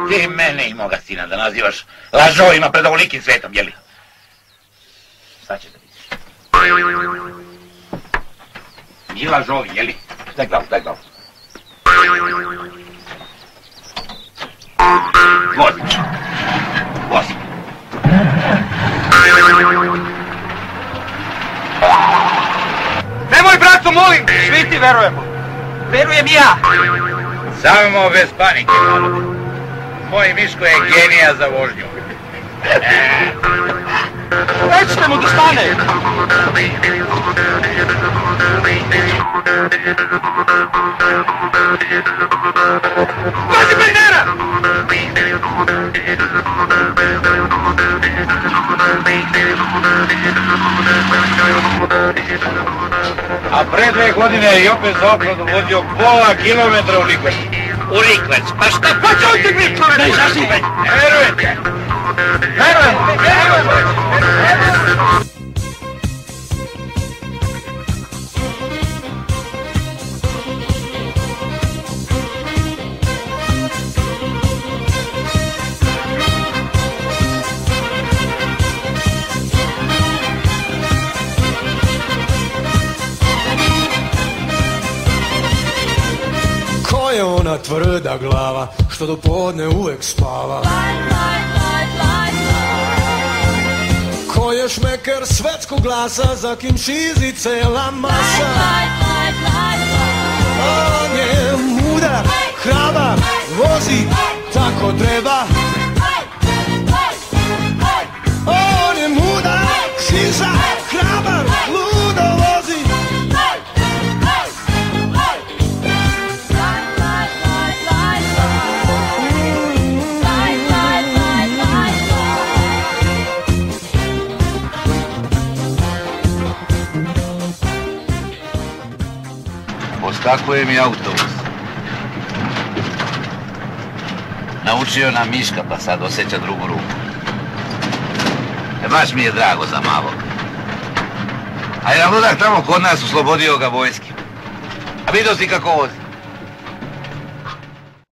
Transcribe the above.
Ti mene i moga sina da nazivaš lažovima pred ovolikim svetom, jeli? Šta će da vidiš? Mi lažovi, jeli? Daj glavu, daj glavu. Vozi. Vozi. Nemoj, braco, molim! Svi ti verujemo. Verujem i ja. Samo bez panike, narode. Moj Miško je genija za vožnju. Recite mu da stane! Pazi, Bernera! A pre 2 godine je i opet za opradu vozio pola kilometra u Likvec. U Likvec? Pa šta? Pa čuj ti mi, čovječe! Ne zasipaj! Ne verujete! Verujem! Ko je ona tvrda glava što do podne uvek spava? Ko je šmeker svetskog glasa za kim šizi cela masa? On je mudar, hrabar, vozi tako treba. On je mudar, šiza, hrabar, ludo vozi. Oskakuje mi autobus. Naučio na Miška, pa sad osjeća drugu ruku. Baš mi je drago za malog. A jedan ludak tamo kod nas oslobodio ga vojski. A vidio si kako vozi?